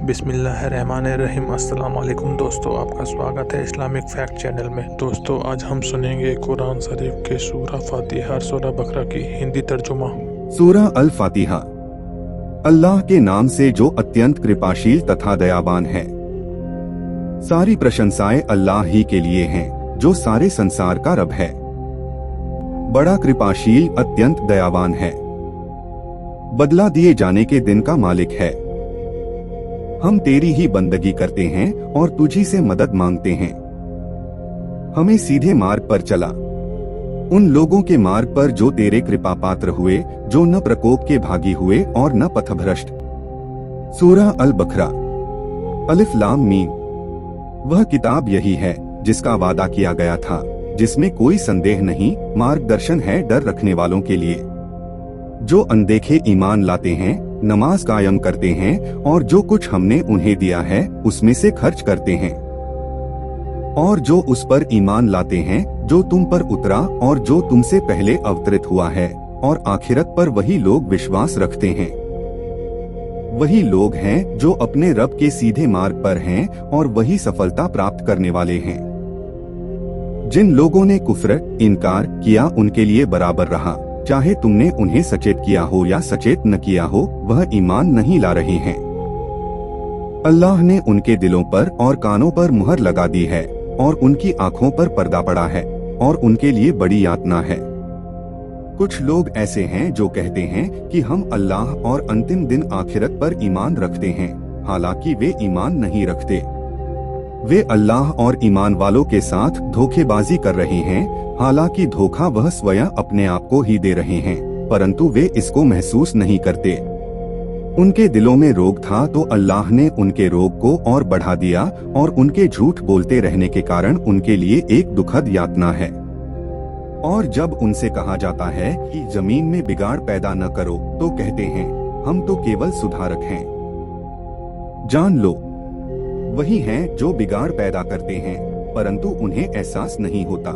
बिस्मिल्लाहिर्रहमानिर्रहीम। अस्सलाम वालेकुम दोस्तों, आपका स्वागत है इस्लामिक फैक्ट चैनल में। दोस्तों, आज हम सुनेंगे कुरान शरीफ के सूरा फातिहा और सूरा बकरा की हिंदी तर्जुमा। सूरा अल फातिहा। अल्लाह के नाम से जो अत्यंत कृपाशील तथा दयावान है। सारी प्रशंसाएं अल्लाह ही के लिए हैं, जो सारे संसार का रब है। बड़ा कृपाशील, अत्यंत दयावान है, बदला दिए जाने के दिन का मालिक है। हम तेरी ही बंदगी करते हैं और तुझी से मदद मांगते हैं। हमें सीधे मार्ग पर चला, उन लोगों के मार्ग पर जो तेरे कृपा पात्र हुए, जो न प्रकोप के भागी हुए और न पथभ्रष्ट। सूरा अल बकरा। अलिफ लाम मीम। वह किताब यही है जिसका वादा किया गया था, जिसमें कोई संदेह नहीं, मार्गदर्शन है डर रखने वालों के लिए। जो अनदेखे ईमान लाते हैं, नमाज कायम करते हैं और जो कुछ हमने उन्हें दिया है उसमें से खर्च करते हैं। और जो उस पर ईमान लाते हैं जो तुम पर उतरा और जो तुमसे पहले अवतरित हुआ है, और आखिरत पर वही लोग विश्वास रखते हैं। वही लोग हैं जो अपने रब के सीधे मार्ग पर हैं और वही सफलता प्राप्त करने वाले हैं। जिन लोगों ने कुफ्र, इनकार किया, उनके लिए बराबर रहा, चाहे तुमने उन्हें सचेत किया हो या सचेत न किया हो, वह ईमान नहीं ला रहे हैं। अल्लाह ने उनके दिलों पर और कानों पर मुहर लगा दी है और उनकी आंखों पर पर्दा पड़ा है, और उनके लिए बड़ी यातना है। कुछ लोग ऐसे हैं जो कहते हैं कि हम अल्लाह और अंतिम दिन आखिरत पर ईमान रखते हैं, हालांकि वे ईमान नहीं रखते। वे अल्लाह और ईमान वालों के साथ धोखेबाजी कर रहे हैं, हालांकि धोखा वह स्वयं अपने आप को ही दे रहे हैं, परंतु वे इसको महसूस नहीं करते। उनके दिलों में रोग था तो अल्लाह ने उनके रोग को और बढ़ा दिया, और उनके झूठ बोलते रहने के कारण उनके लिए एक दुखद यातना है। और जब उनसे कहा जाता है कि जमीन में बिगाड़ पैदा न करो, तो कहते हैं हम तो केवल सुधारक हैं। जान लो, वही हैं जो बिगाड़ पैदा करते हैं, परंतु उन्हें एहसास नहीं होता।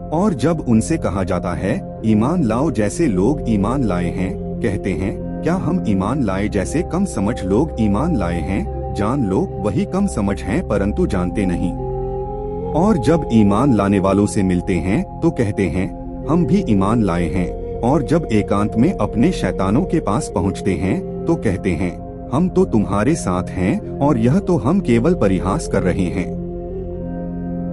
और जब उनसे कहा जाता है ईमान लाओ जैसे लोग ईमान लाए हैं, कहते हैं क्या हम ईमान लाए जैसे कम समझ लोग ईमान लाए हैं। जान लो, वही कम समझ हैं परंतु जानते नहीं। और जब ईमान लाने वालों से मिलते हैं तो कहते हैं हम भी ईमान लाए हैं, और जब एकांत में अपने शैतानों के पास पहुँचते हैं तो कहते हैं हम तो तुम्हारे साथ हैं, और यह तो हम केवल परिहास कर रहे हैं।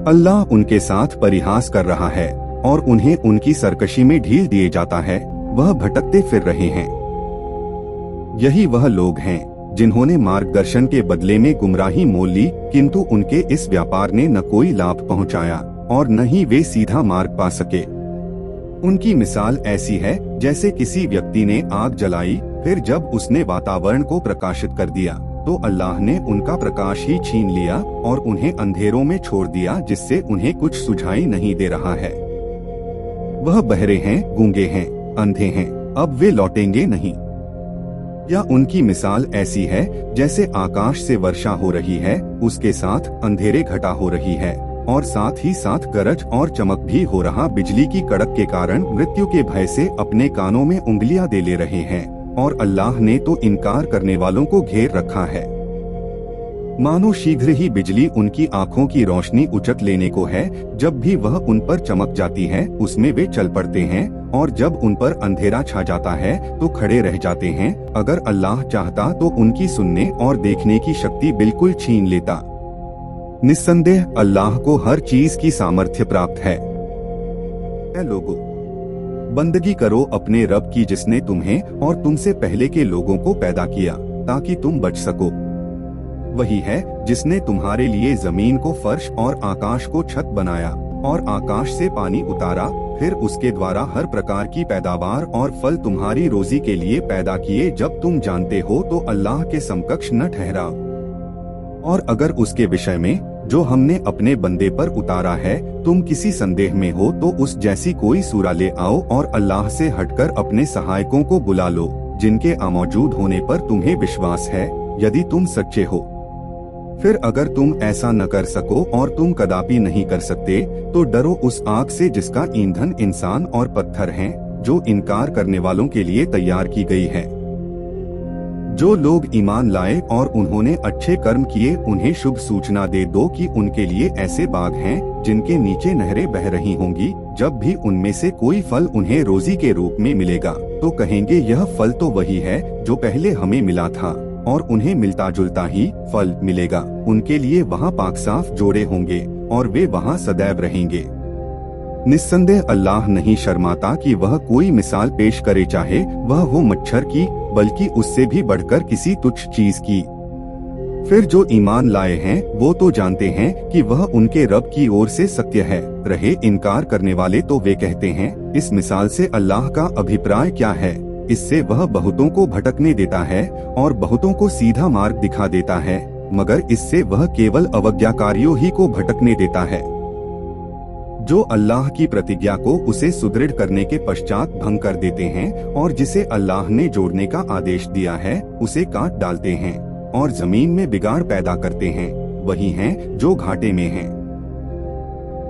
अल्लाह उनके साथ परिहास कर रहा है और उन्हें उनकी सरकशी में ढील दिए जाता है, वह भटकते फिर रहे हैं। यही वह लोग हैं जिन्होंने मार्गदर्शन के बदले में गुमराही मोल ली, किंतु उनके इस व्यापार ने न कोई लाभ पहुंचाया और न ही वे सीधा मार्ग पा सके। उनकी मिसाल ऐसी है जैसे किसी व्यक्ति ने आग जलाई, फिर जब उसने वातावरण को प्रकाशित कर दिया तो अल्लाह ने उनका प्रकाश ही छीन लिया और उन्हें अंधेरों में छोड़ दिया, जिससे उन्हें कुछ सुझाई नहीं दे रहा है। वह बहरे हैं, गूंगे हैं, अंधे हैं, अब वे लौटेंगे नहीं। या उनकी मिसाल ऐसी है जैसे आकाश से वर्षा हो रही है, उसके साथ अंधेरे घटा हो रही है, और साथ ही साथ गरज और चमक भी हो रहा। बिजली की कड़क के कारण मृत्यु के भय से अपने कानों में उंगलियां दे ले रहे हैं, और अल्लाह ने तो इनकार करने वालों को घेर रखा है। मानो शीघ्र ही बिजली उनकी आंखों की रोशनी उचक लेने को है। जब भी वह उन पर चमक जाती है उसमें वे चल पड़ते हैं, और जब उन पर अंधेरा छा जाता है तो खड़े रह जाते हैं। अगर अल्लाह चाहता तो उनकी सुनने और देखने की शक्ति बिल्कुल छीन लेता। निस्संदेह अल्लाह को हर चीज की सामर्थ्य प्राप्त है। ऐ लोगों, बंदगी करो अपने रब की, जिसने तुम्हें और तुमसे पहले के लोगों को पैदा किया ताकि तुम बच सको। वही है जिसने तुम्हारे लिए जमीन को फर्श और आकाश को छत बनाया, और आकाश से पानी उतारा, फिर उसके द्वारा हर प्रकार की पैदावार और फल तुम्हारी रोजी के लिए पैदा किए। जब तुम जानते हो तो अल्लाह के समकक्ष न ठहराओ। और अगर उसके विषय में जो हमने अपने बंदे पर उतारा है तुम किसी संदेह में हो, तो उस जैसी कोई सूरा ले आओ और अल्लाह से हटकर अपने सहायकों को बुला लो, जिनके अमौजूद होने पर तुम्हें विश्वास है, यदि तुम सच्चे हो। फिर अगर तुम ऐसा न कर सको और तुम कदापि नहीं कर सकते, तो डरो उस आग से जिसका ईंधन इंसान और पत्थर हैं, जो इनकार करने वालों के लिए तैयार की गई है। जो लोग ईमान लाए और उन्होंने अच्छे कर्म किए उन्हें शुभ सूचना दे दो कि उनके लिए ऐसे बाग हैं जिनके नीचे नहरें बह रही होंगी। जब भी उनमें से कोई फल उन्हें रोजी के रूप में मिलेगा तो कहेंगे यह फल तो वही है जो पहले हमें मिला था, और उन्हें मिलता जुलता ही फल मिलेगा। उनके लिए वहाँ पाक साफ जोड़े होंगे और वे वहाँ सदैव रहेंगे। निस्संदेह अल्लाह नहीं शर्माता कि वह कोई मिसाल पेश करे, चाहे वह हो मच्छर की, बल्कि उससे भी बढ़कर किसी तुच्छ चीज की। फिर जो ईमान लाए हैं वो तो जानते हैं कि वह उनके रब की ओर से सत्य है। रहे इनकार करने वाले तो वे कहते हैं, इस मिसाल से अल्लाह का अभिप्राय क्या है? इससे वह बहुतों को भटकने देता है और बहुतों को सीधा मार्ग दिखा देता है, मगर इससे वह केवल अवज्ञाकारियों ही को भटकने देता है। जो अल्लाह की प्रतिज्ञा को उसे सुदृढ़ करने के पश्चात भंग कर देते हैं और जिसे अल्लाह ने जोड़ने का आदेश दिया है उसे काट डालते हैं और जमीन में बिगाड़ पैदा करते हैं, वही हैं जो घाटे में हैं।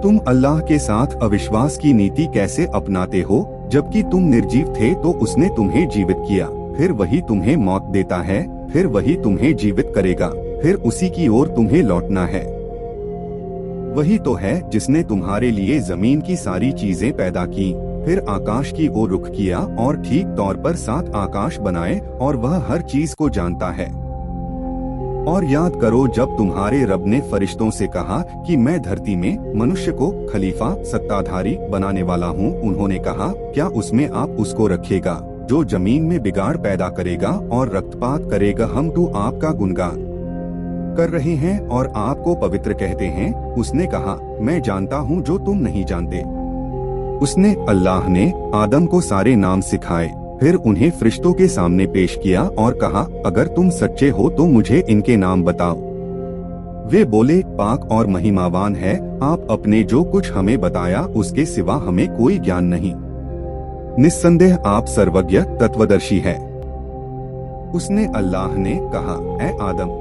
तुम अल्लाह के साथ अविश्वास की नीति कैसे अपनाते हो? जबकि तुम निर्जीव थे तो उसने तुम्हें जीवित किया, फिर वही तुम्हें मौत देता है, फिर वही तुम्हें जीवित करेगा, फिर उसी की ओर तुम्हें लौटना है। वही तो है जिसने तुम्हारे लिए जमीन की सारी चीजें पैदा की, फिर आकाश की ओर रुख किया और ठीक तौर पर 7 आकाश बनाए, और वह हर चीज को जानता है। और याद करो जब तुम्हारे रब ने फरिश्तों से कहा कि मैं धरती में मनुष्य को खलीफा सत्ताधारी बनाने वाला हूँ, उन्होंने कहा क्या उसमें आप उसको रखेगा जो जमीन में बिगाड़ पैदा करेगा और रक्तपात करेगा? हम तो आपका गुणगान कर रहे हैं और आपको पवित्र कहते हैं। उसने कहा मैं जानता हूँ जो तुम नहीं जानते। उसने अल्लाह ने आदम को सारे नाम सिखाए, फिर उन्हें फरिश्तों के सामने पेश किया और कहा अगर तुम सच्चे हो तो मुझे इनके नाम बताओ। वे बोले पाक और महिमावान है आप अपने जो कुछ हमें बताया उसके सिवा हमें कोई ज्ञान नहीं। निस्संदेह आप सर्वज्ञ तत्वदर्शी है। उसने अल्लाह ने कहा ऐ आदम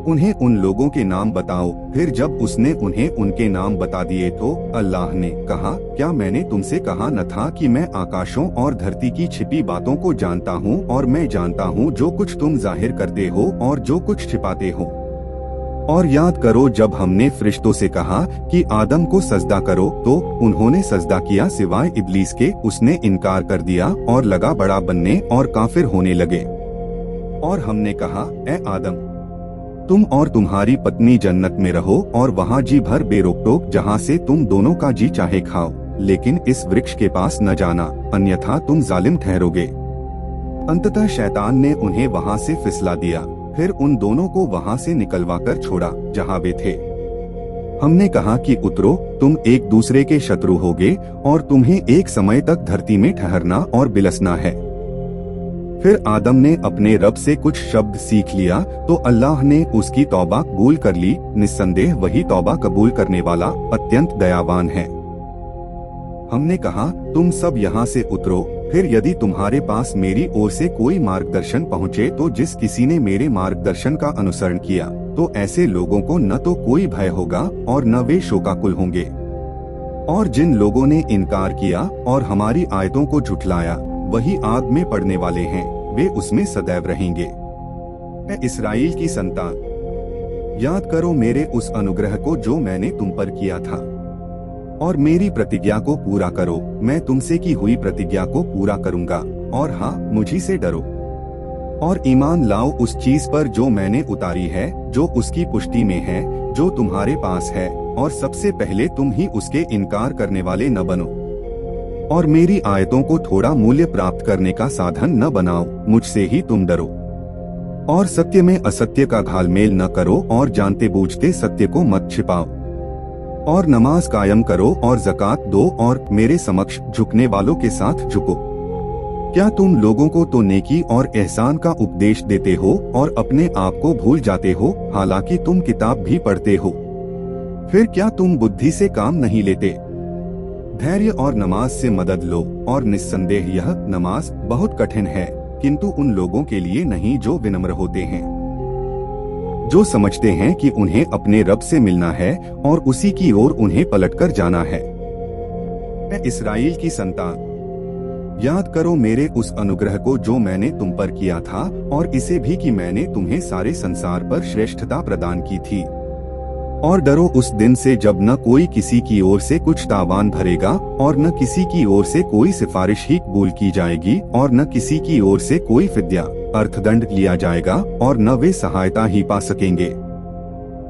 उन्हें उन लोगों के नाम बताओ। फिर जब उसने उन्हें उनके नाम बता दिए तो अल्लाह ने कहा क्या मैंने तुमसे कहा न था कि मैं आकाशों और धरती की छिपी बातों को जानता हूँ, और मैं जानता हूँ जो कुछ तुम जाहिर करते हो और जो कुछ छिपाते हो। और याद करो जब हमने फरिश्तों से कहा कि आदम को सजदा करो तो उन्होंने सजदा किया सिवाय इब्लीस के। उसने इनकार कर दिया और लगा बड़ा बनने और काफिर होने लगे। और हमने कहा ए आदम तुम और तुम्हारी पत्नी जन्नत में रहो और वहाँ जी भर बेरोक-टोक जहाँ से तुम दोनों का जी चाहे खाओ, लेकिन इस वृक्ष के पास न जाना, अन्यथा तुम जालिम ठहरोगे। अंततः शैतान ने उन्हें वहाँ से फिसला दिया, फिर उन दोनों को वहाँ से निकलवा कर छोड़ा जहाँ वे थे। हमने कहा कि उतरो, तुम एक दूसरे के शत्रु होगे और तुम्हें एक समय तक धरती में ठहरना और बिलसना है। फिर आदम ने अपने रब से कुछ शब्द सीख लिया तो अल्लाह ने उसकी तौबा कबूल कर ली। निस्संदेह वही तौबा कबूल करने वाला अत्यंत दयावान है। हमने कहा तुम सब यहाँ से उतरो, फिर यदि तुम्हारे पास मेरी ओर से कोई मार्गदर्शन पहुँचे तो जिस किसी ने मेरे मार्गदर्शन का अनुसरण किया तो ऐसे लोगों को न तो कोई भय होगा और न वे शोकाकुल होंगे। और जिन लोगों ने इनकार किया और हमारी आयतों को झुठलाया वही आग में पड़ने वाले हैं, वे उसमें सदैव रहेंगे। ऐ इस्राएल की संतान, याद करो मेरे उस अनुग्रह को जो मैंने तुम पर किया था, और मेरी प्रतिज्ञा को पूरा करो। मैं तुमसे की हुई प्रतिज्ञा को पूरा करूंगा, और हाँ मुझी से डरो। और ईमान लाओ उस चीज पर जो मैंने उतारी है, जो उसकी पुष्टि में है, जो तुम्हारे पास है, और सबसे पहले तुम ही उसके इनकार करने वाले न बनो। और मेरी आयतों को थोड़ा मूल्य प्राप्त करने का साधन न बनाओ, मुझसे ही तुम डरो। और सत्य में असत्य का घालमेल न करो, और जानते बूझते सत्य को मत छिपाओ। और नमाज कायम करो और ज़कात दो, और मेरे समक्ष झुकने वालों के साथ झुको। क्या तुम लोगों को तो नेकी और एहसान का उपदेश देते हो और अपने आप को भूल जाते हो, हालांकि तुम किताब भी पढ़ते हो? फिर क्या तुम बुद्धि से काम नहीं लेते? धैर्य और नमाज से मदद लो, और निस्संदेह यह नमाज बहुत कठिन है, किंतु उन लोगों के लिए नहीं जो विनम्र होते हैं, जो समझते हैं कि उन्हें अपने रब से मिलना है और उसी की ओर उन्हें पलटकर जाना है। ऐ इस्राएल की संतान, याद करो मेरे उस अनुग्रह को जो मैंने तुम पर किया था, और इसे भी कि मैंने तुम्हें सारे संसार पर श्रेष्ठता प्रदान की थी। और डरो उस दिन से जब न कोई किसी की ओर से कुछ तावान भरेगा और न किसी की ओर से कोई सिफारिश ही कबूल की जाएगी और न किसी की ओर से कोई फिद्या अर्थदंड लिया जाएगा और न वे सहायता ही पा सकेंगे।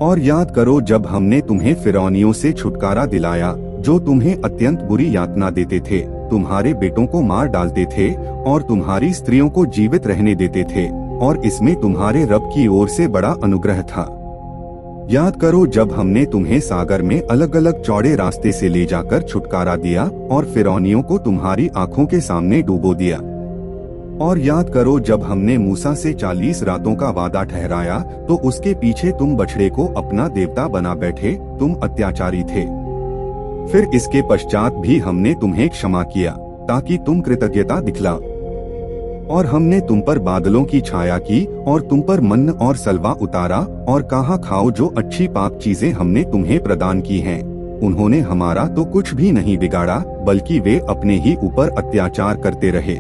और याद करो जब हमने तुम्हें फिरौनियों से छुटकारा दिलाया जो तुम्हें अत्यंत बुरी यातना देते थे, तुम्हारे बेटों को मार डालते थे और तुम्हारी स्त्रियों को जीवित रहने देते थे, और इसमें तुम्हारे रब की ओर से बड़ा अनुग्रह था। याद करो जब हमने तुम्हें सागर में अलग अलग चौड़े रास्ते से ले जाकर छुटकारा दिया और फिरौनियों को तुम्हारी आंखों के सामने डूबो दिया। और याद करो जब हमने मूसा से 40 रातों का वादा ठहराया तो उसके पीछे तुम बछड़े को अपना देवता बना बैठे, तुम अत्याचारी थे। फिर इसके पश्चात भी हमने तुम्हें क्षमा किया ताकि तुम कृतज्ञता दिखला। और हमने तुम पर बादलों की छाया की और तुम पर मन्न और सलवा उतारा और कहा खाओ जो अच्छी पाक चीजें हमने तुम्हें प्रदान की हैं। उन्होंने हमारा तो कुछ भी नहीं बिगाड़ा, बल्कि वे अपने ही ऊपर अत्याचार करते रहे।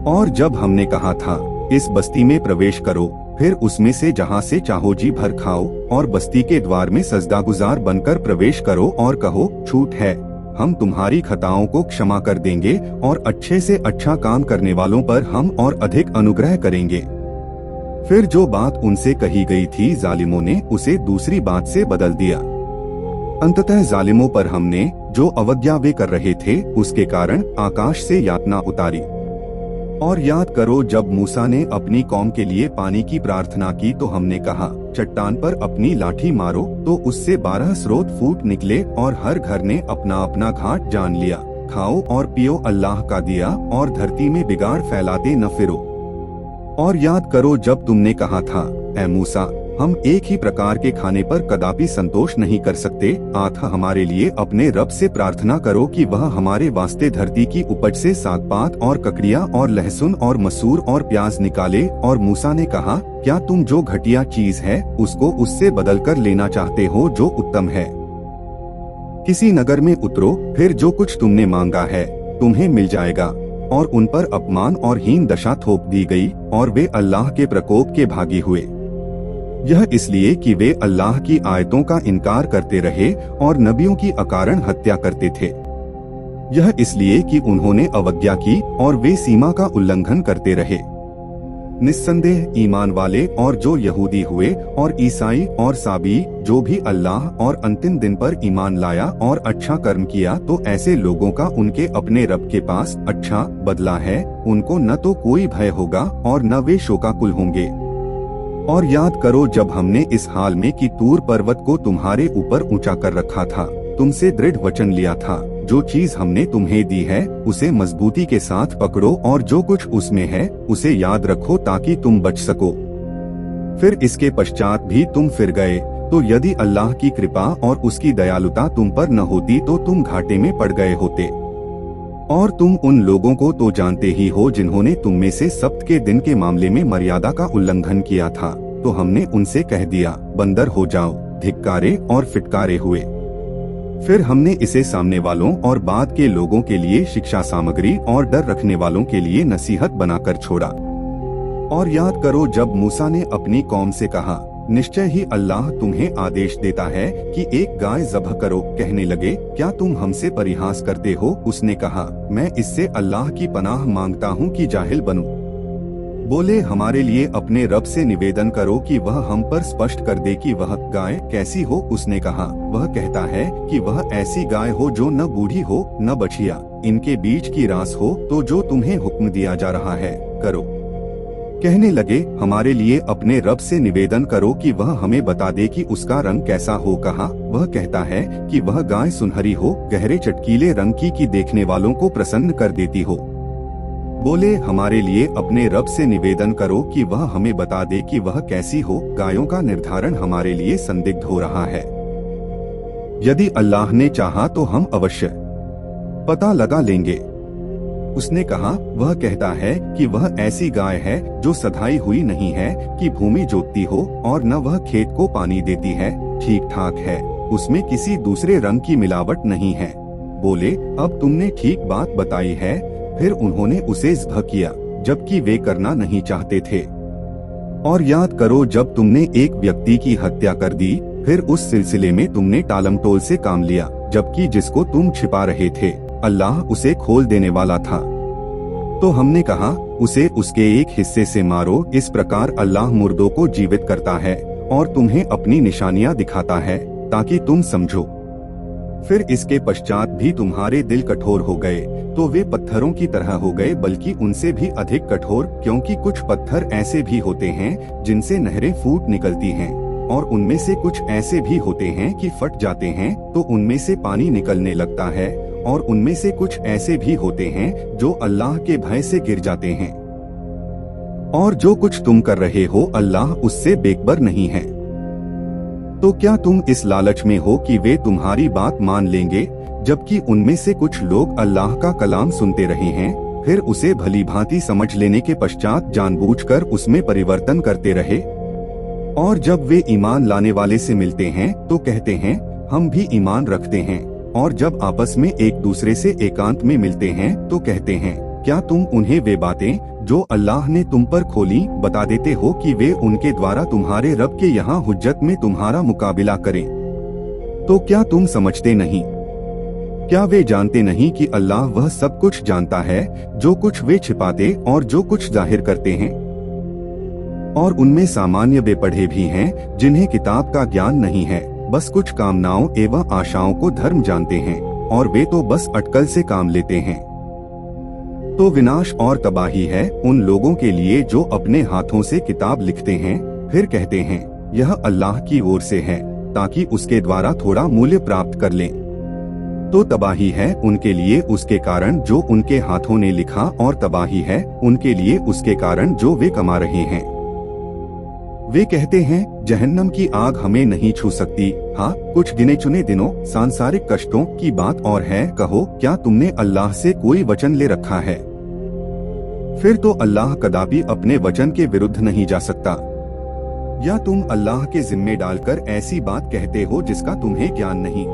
और जब हमने कहा था इस बस्ती में प्रवेश करो, फिर उसमें से जहाँ से चाहो जी भर खाओ, और बस्ती के द्वार में सजदागुजार बनकर प्रवेश करो और कहो छूट है, हम तुम्हारी खताओं को क्षमा कर देंगे और अच्छे से अच्छा काम करने वालों पर हम और अधिक अनुग्रह करेंगे। फिर जो बात उनसे कही गई थी जालिमों ने उसे दूसरी बात से बदल दिया। अंततः जालिमों पर हमने जो अवज्ञा वे कर रहे थे उसके कारण आकाश से यातना उतारी। और याद करो जब मूसा ने अपनी कौम के लिए पानी की प्रार्थना की तो हमने कहा चट्टान पर अपनी लाठी मारो, तो उससे 12 स्रोत फूट निकले और हर घर ने अपना अपना घाट जान लिया। खाओ और पियो अल्लाह का दिया, और धरती में बिगाड़ फैलाते न फिरो। और याद करो जब तुमने कहा था ऐ मूसा, हम एक ही प्रकार के खाने पर कदापि संतोष नहीं कर सकते, अतः हमारे लिए अपने रब से प्रार्थना करो कि वह हमारे वास्ते धरती की उपज से सागपात और ककड़िया और लहसुन और मसूर और प्याज निकाले। और मूसा ने कहा क्या तुम जो घटिया चीज है उसको उससे बदल कर लेना चाहते हो जो उत्तम है? किसी नगर में उतरो, फिर जो कुछ तुमने मांगा है तुम्हें मिल जाएगा। और उन पर अपमान और हीन दशा थोप दी गई और वे अल्लाह के प्रकोप के भागी हुए। यह इसलिए कि वे अल्लाह की आयतों का इनकार करते रहे और नबियों की अकारण हत्या करते थे। यह इसलिए कि उन्होंने अवज्ञा की और वे सीमा का उल्लंघन करते रहे। निस्संदेह ईमान वाले और जो यहूदी हुए और ईसाई और साबी जो भी अल्लाह और अंतिम दिन पर ईमान लाया और अच्छा कर्म किया, तो ऐसे लोगों का उनके अपने रब के पास अच्छा बदला है। उनको न तो कोई भय होगा और न वे शोकाकुल होंगे। और याद करो जब हमने इस हाल में कि तूर पर्वत को तुम्हारे ऊपर ऊंचा कर रखा था, तुमसे दृढ़ वचन लिया था जो चीज हमने तुम्हें दी है उसे मजबूती के साथ पकड़ो और जो कुछ उसमें है उसे याद रखो ताकि तुम बच सको। फिर इसके पश्चात भी तुम फिर गए, तो यदि अल्लाह की कृपा और उसकी दयालुता तुम पर न होती तो तुम घाटे में पड़ गए होते। और तुम उन लोगों को तो जानते ही हो जिन्होंने तुम में से सब्त के दिन के मामले में मर्यादा का उल्लंघन किया था, तो हमने उनसे कह दिया बंदर हो जाओ, धिक्कारे और फिटकारे हुए। फिर हमने इसे सामने वालों और बाद के लोगों के लिए शिक्षा सामग्री और डर रखने वालों के लिए नसीहत बनाकर छोड़ा। और याद करो जब मूसा ने अपनी कौम से कहा निश्चय ही अल्लाह तुम्हें आदेश देता है कि एक गाय ज़ब्ह करो। कहने लगे क्या तुम हमसे परिहास करते हो? उसने कहा मैं इससे अल्लाह की पनाह मांगता हूँ कि जाहिल बनूं। बोले हमारे लिए अपने रब से निवेदन करो कि वह हम पर स्पष्ट कर दे कि वह गाय कैसी हो। उसने कहा वह कहता है कि वह ऐसी गाय हो जो न बूढ़ी हो न बछिया, इनके बीच की रास हो, तो जो तुम्हें हुक्म दिया जा रहा है करो। कहने लगे हमारे लिए अपने रब से निवेदन करो कि वह हमें बता दे कि उसका रंग कैसा हो। कहा वह कहता है कि वह गाय सुनहरी हो, गहरे चटकीले रंग की कि देखने वालों को प्रसन्न कर देती हो। बोले हमारे लिए अपने रब से निवेदन करो कि वह हमें बता दे कि वह कैसी हो। गायों का निर्धारण हमारे लिए संदिग्ध हो रहा है। यदि अल्लाह ने चाहा तो हम अवश्य पता लगा लेंगे। उसने कहा वह कहता है कि वह ऐसी गाय है जो सधाई हुई नहीं है कि भूमि जोतती हो, और न वह खेत को पानी देती है, ठीक ठाक है, उसमें किसी दूसरे रंग की मिलावट नहीं है। बोले अब तुमने ठीक बात बताई है। फिर उन्होंने उसे ज़ब्ह किया, जबकि वे करना नहीं चाहते थे। और याद करो जब तुमने एक व्यक्ति की हत्या कर दी, फिर उस सिलसिले में तुमने टालमटोल से काम लिया, जबकि जिसको तुम छिपा रहे थे अल्लाह उसे खोल देने वाला था। तो हमने कहा उसे उसके एक हिस्से से मारो। इस प्रकार अल्लाह मुर्दों को जीवित करता है और तुम्हें अपनी निशानियां दिखाता है ताकि तुम समझो। फिर इसके पश्चात भी तुम्हारे दिल कठोर हो गए, तो वे पत्थरों की तरह हो गए, बल्कि उनसे भी अधिक कठोर, क्योंकि कुछ पत्थर ऐसे भी होते हैं जिनसे नहरें फूट निकलती हैं, और उनमें से कुछ ऐसे भी होते हैं कि फट जाते हैं तो उनमें से पानी निकलने लगता है, और उनमें से कुछ ऐसे भी होते हैं जो अल्लाह के भय से गिर जाते हैं। और जो कुछ तुम कर रहे हो अल्लाह उससे बेखबर नहीं है। तो क्या तुम इस लालच में हो कि वे तुम्हारी बात मान लेंगे, जबकि उनमें से कुछ लोग अल्लाह का कलाम सुनते रहे हैं, फिर उसे भली भांति समझ लेने के पश्चात जानबूझकर उसमें परिवर्तन करते रहे। और जब वे ईमान लाने वाले से मिलते हैं तो कहते हैं हम भी ईमान रखते हैं, और जब आपस में एक दूसरे से एकांत में मिलते हैं तो कहते हैं क्या तुम उन्हें वे बातें जो अल्लाह ने तुम पर खोली बता देते हो कि वे उनके द्वारा तुम्हारे रब के यहाँ हुज्जत में तुम्हारा मुकाबिला करें। तो क्या तुम समझते नहीं? क्या वे जानते नहीं कि अल्लाह वह सब कुछ जानता है जो कुछ वे छिपाते और जो कुछ जाहिर करते हैं? और उनमें सामान्य बेपढ़े भी हैं जिन्हें किताब का ज्ञान नहीं है, बस कुछ कामनाओं एवं आशाओं को धर्म जानते हैं, और वे तो बस अटकल से काम लेते हैं। तो विनाश और तबाही है उन लोगों के लिए जो अपने हाथों से किताब लिखते हैं, फिर कहते हैं यह अल्लाह की ओर से है, ताकि उसके द्वारा थोड़ा मूल्य प्राप्त कर लें। तो तबाही है उनके लिए उसके कारण जो उनके हाथों ने लिखा, और तबाही है उनके लिए उसके कारण जो वे कमा रहे हैं। वे कहते हैं जहन्नम की आग हमें नहीं छू सकती। हाँ, कुछ गिने चुने दिनों सांसारिक कष्टों की बात और है। कहो क्या तुमने अल्लाह से कोई वचन ले रखा है? फिर तो अल्लाह कदापि अपने वचन के विरुद्ध नहीं जा सकता। या तुम अल्लाह के जिम्मे डालकर ऐसी बात कहते हो जिसका तुम्हें ज्ञान नहीं?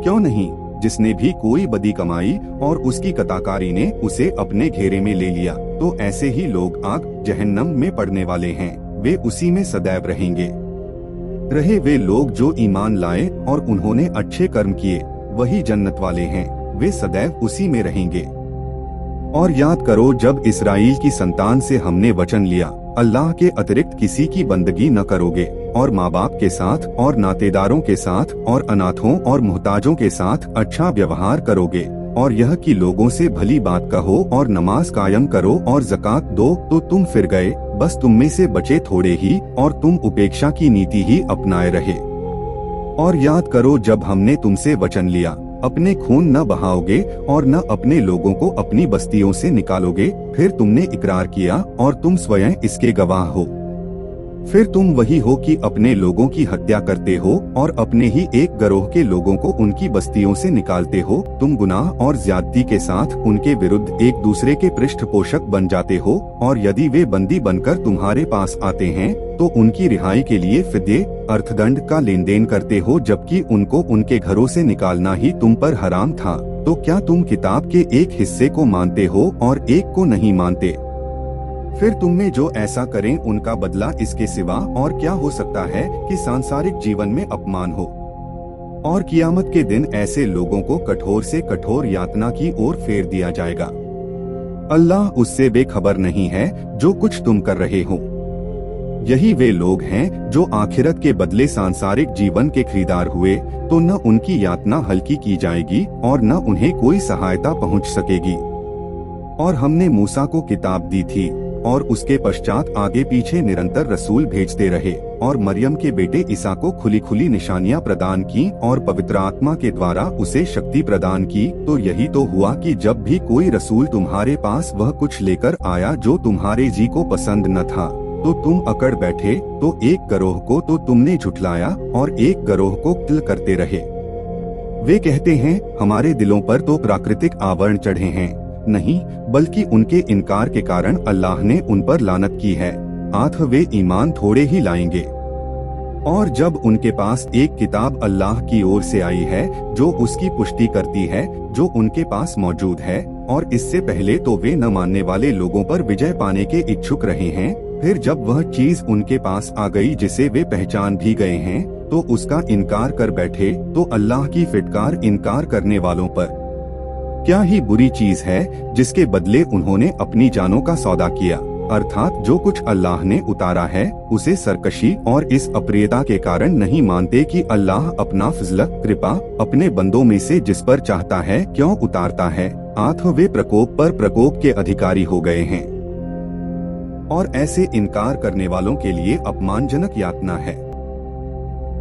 क्यों नहीं? जिसने भी कोई बदी कमाई और उसकी कताकारी ने उसे अपने घेरे में ले लिया, तो ऐसे ही लोग आग जहन्नम में पड़ने वाले हैं, वे उसी में सदैव रहेंगे। रहे वे लोग जो ईमान लाए और उन्होंने अच्छे कर्म किए, वही जन्नत वाले हैं, वे सदैव उसी में रहेंगे। और याद करो जब इस्राएल की संतान से हमने वचन लिया अल्लाह के अतिरिक्त किसी की बंदगी न करोगे, और माँ बाप के साथ और नातेदारों के साथ और अनाथों और मुहताजों के साथ अच्छा व्यवहार करोगे, और यह कि लोगों से भली बात कहो और नमाज कायम करो और ज़कात दो, तो तुम फिर गए, बस तुम में से बचे थोड़े ही, और तुम उपेक्षा की नीति ही अपनाए रहे। और याद करो जब हमने तुमसे वचन लिया अपने खून न बहाओगे और न अपने लोगों को अपनी बस्तियों से निकालोगे, फिर तुमने इकरार किया और तुम स्वयं इसके गवाह हो। फिर तुम वही हो कि अपने लोगों की हत्या करते हो और अपने ही एक गिरोह के लोगों को उनकी बस्तियों से निकालते हो। तुम गुनाह और ज्यादती के साथ उनके विरुद्ध एक दूसरे के पृष्ठपोषक बन जाते हो, और यदि वे बंदी बनकर तुम्हारे पास आते हैं तो उनकी रिहाई के लिए फिद्ये अर्थदंड का लेन देन करते हो, जबकि उनको उनके घरों से निकालना ही तुम पर हराम था। तो क्या तुम किताब के एक हिस्से को मानते हो और एक को नहीं मानते? फिर तुम में जो ऐसा करें उनका बदला इसके सिवा और क्या हो सकता है कि सांसारिक जीवन में अपमान हो। और कियामत के दिन ऐसे लोगों को कठोर से कठोर यातना की ओर फेर दिया जाएगा। अल्लाह उससे बेखबर नहीं है जो कुछ तुम कर रहे हो। यही वे लोग हैं जो आखिरत के बदले सांसारिक जीवन के खरीदार हुए, तो न उनकी यातना हल्की की जाएगी और न उन्हें कोई सहायता पहुंच सकेगी। और हमने मूसा को किताब दी थी और उसके पश्चात आगे पीछे निरंतर रसूल भेजते रहे, और मरियम के बेटे ईसा को खुली खुली निशानियां प्रदान की और पवित्र आत्मा के द्वारा उसे शक्ति प्रदान की। तो यही तो हुआ कि जब भी कोई रसूल तुम्हारे पास वह कुछ लेकर आया जो तुम्हारे जी को पसंद न था, तो तुम अकड़ बैठे। तो एक गिरोह को तो तुमने झुठलाया और एक गिरोह को कत्ल करते रहे। वे कहते हैं हमारे दिलों पर तो प्राकृतिक आवरण चढ़े हैं। नहीं, बल्कि उनके इनकार के कारण अल्लाह ने उन पर लानत की है। आठ वे ईमान थोड़े ही लाएंगे। और जब उनके पास एक किताब अल्लाह की ओर से आई है जो उसकी पुष्टि करती है जो उनके पास मौजूद है, और इससे पहले तो वे न मानने वाले लोगों पर विजय पाने के इच्छुक रहे हैं, फिर जब वह चीज उनके पास आ गई जिसे वे पहचान भी गए हैं तो उसका इनकार कर बैठे, तो अल्लाह की फिटकार इनकार करने वालों पर क्या ही बुरी चीज है जिसके बदले उन्होंने अपनी जानों का सौदा किया। अर्थात जो कुछ अल्लाह ने उतारा है उसे सरकशी और इस अप्रियता के कारण नहीं मानते कि अल्लाह अपना फजल कृपा अपने बंदों में से जिस पर चाहता है क्यों उतारता है, अतः वे प्रकोप पर प्रकोप के अधिकारी हो गए हैं। और ऐसे इनकार करने वालों के लिए अपमानजनक यातना है।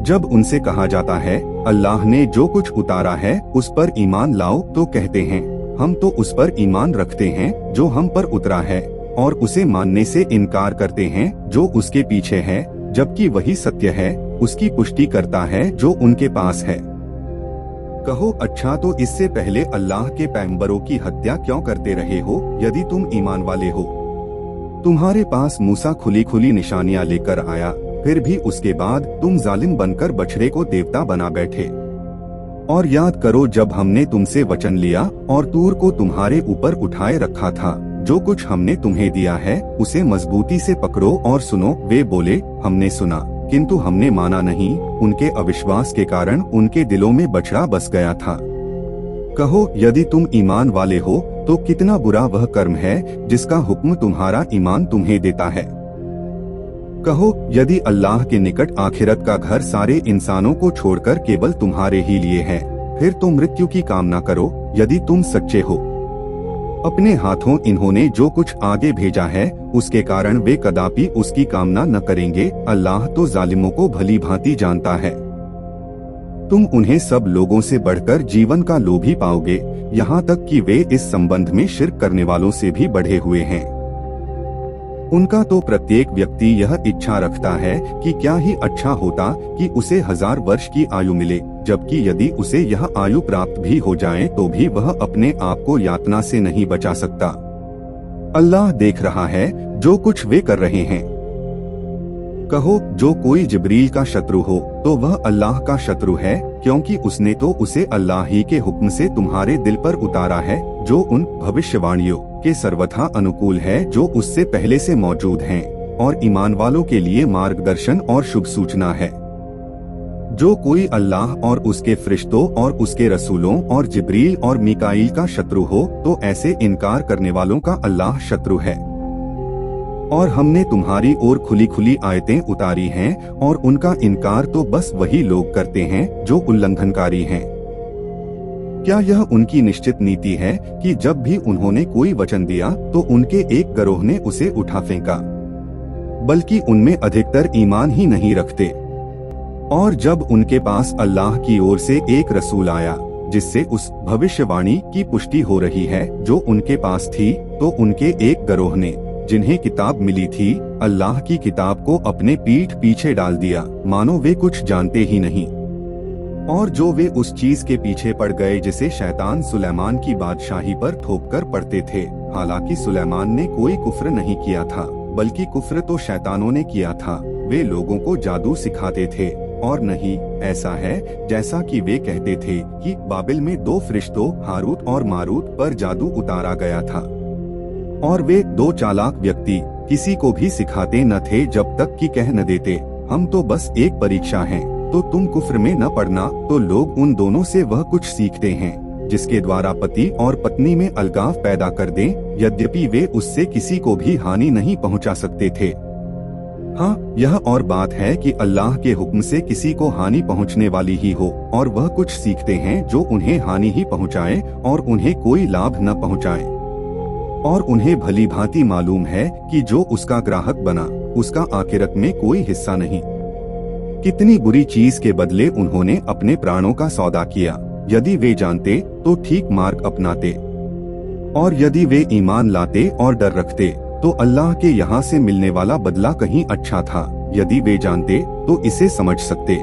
जब उनसे कहा जाता है अल्लाह ने जो कुछ उतारा है उस पर ईमान लाओ, तो कहते हैं हम तो उस पर ईमान रखते हैं जो हम पर उतरा है, और उसे मानने से इनकार करते हैं जो उसके पीछे है, जबकि वही सत्य है, उसकी पुष्टि करता है जो उनके पास है। कहो अच्छा तो इससे पहले अल्लाह के पैगंबरों की हत्या क्यों करते रहे हो यदि तुम ईमान वाले हो। तुम्हारे पास मूसा खुली खुली निशानियां लेकर आया, फिर भी उसके बाद तुम जालिम बनकर बछड़े को देवता बना बैठे। और याद करो जब हमने तुमसे वचन लिया और तूर को तुम्हारे ऊपर उठाए रखा था, जो कुछ हमने तुम्हें दिया है उसे मजबूती से पकड़ो और सुनो। वे बोले हमने सुना किंतु हमने माना नहीं। उनके अविश्वास के कारण उनके दिलों में बछड़ा बस गया था। कहो यदि तुम ईमान वाले हो तो कितना बुरा वह कर्म है जिसका हुक्म तुम्हारा ईमान तुम्हें देता है। कहो यदि अल्लाह के निकट आखिरत का घर सारे इंसानों को छोड़कर केवल तुम्हारे ही लिए है, फिर तो मृत्यु की कामना करो यदि तुम सच्चे हो। अपने हाथों इन्होंने जो कुछ आगे भेजा है उसके कारण वे कदापि उसकी कामना न करेंगे। अल्लाह तो जालिमों को भली भांति जानता है। तुम उन्हें सब लोगों से बढ़कर जीवन का लोभी पाओगे, यहाँ तक कि वे इस संबंध में शिर्क करने वालों से भी बढ़े हुए हैं। उनका तो प्रत्येक व्यक्ति यह इच्छा रखता है कि क्या ही अच्छा होता कि उसे 1000 वर्ष की आयु मिले, जबकि यदि उसे यह आयु प्राप्त भी हो जाए तो भी वह अपने आप को यातना से नहीं बचा सकता। अल्लाह देख रहा है जो कुछ वे कर रहे हैं। कहो जो कोई जिब्रील का शत्रु हो तो वह अल्लाह का शत्रु है, क्योंकि उसने तो उसे अल्लाह ही के हुक्म से तुम्हारे दिल पर उतारा है, जो उन भविष्यवाणियों के सर्वथा अनुकूल है जो उससे पहले से मौजूद हैं, और ईमान वालों के लिए मार्गदर्शन और शुभ सूचना है। जो कोई अल्लाह और उसके फरिश्तों और उसके रसूलों और जिब्रील और मीकाईल का शत्रु हो तो ऐसे इनकार करने वालों का अल्लाह शत्रु है। और हमने तुम्हारी ओर खुली खुली आयतें उतारी हैं, और उनका इनकार तो बस वही लोग करते हैं जो उल्लंघनकारी हैं। क्या यह उनकी निश्चित नीति है कि जब भी उन्होंने कोई वचन दिया तो उनके एक गिरोह ने उसे उठा फेंका, बल्कि उनमें अधिकतर ईमान ही नहीं रखते। और जब उनके पास अल्लाह की ओर से एक रसूल आया जिससे उस भविष्यवाणी की पुष्टि हो रही है जो उनके पास थी, तो उनके एक गिरोह ने जिन्हें किताब मिली थी अल्लाह की किताब को अपने पीठ पीछे डाल दिया, मानो वे कुछ जानते ही नहीं। और जो वे उस चीज के पीछे पड़ गए जिसे शैतान सुलेमान की बादशाही पर थोपकर पढ़ते थे। हालांकि सुलेमान ने कोई कुफ्र नहीं किया था, बल्कि कुफ्र तो शैतानों ने किया था। वे लोगों को जादू सिखाते थे, और नहीं ऐसा है जैसा कि वे कहते थे कि बाबिल में 2 फरिश्तों हारूत और मारूत पर जादू उतारा गया था। और वे 2 चालाक व्यक्ति किसी को भी सिखाते न थे जब तक कि कह न देते हम तो बस एक परीक्षा हैं, तो तुम कुफ्र में न पड़ना। तो लोग उन दोनों से वह कुछ सीखते हैं जिसके द्वारा पति और पत्नी में अलगाव पैदा कर दें, यद्यपि वे उससे किसी को भी हानि नहीं पहुंचा सकते थे। हाँ, यह और बात है कि अल्लाह के हुक्म से किसी को हानि पहुंचने वाली ही हो, और वह कुछ सीखते हैं जो उन्हें हानि ही पहुंचाए और उन्हें कोई लाभ न पहुंचाए। और उन्हें भली भांति मालूम है कि जो उसका ग्राहक बना उसका आखिरत में कोई हिस्सा नहीं। कितनी बुरी चीज के बदले उन्होंने अपने प्राणों का सौदा किया। यदि वे जानते तो ठीक मार्ग अपनाते, और यदि वे ईमान लाते और डर रखते तो अल्लाह के यहाँ से मिलने वाला बदला कहीं अच्छा था। यदि वे जानते तो इसे समझ सकते।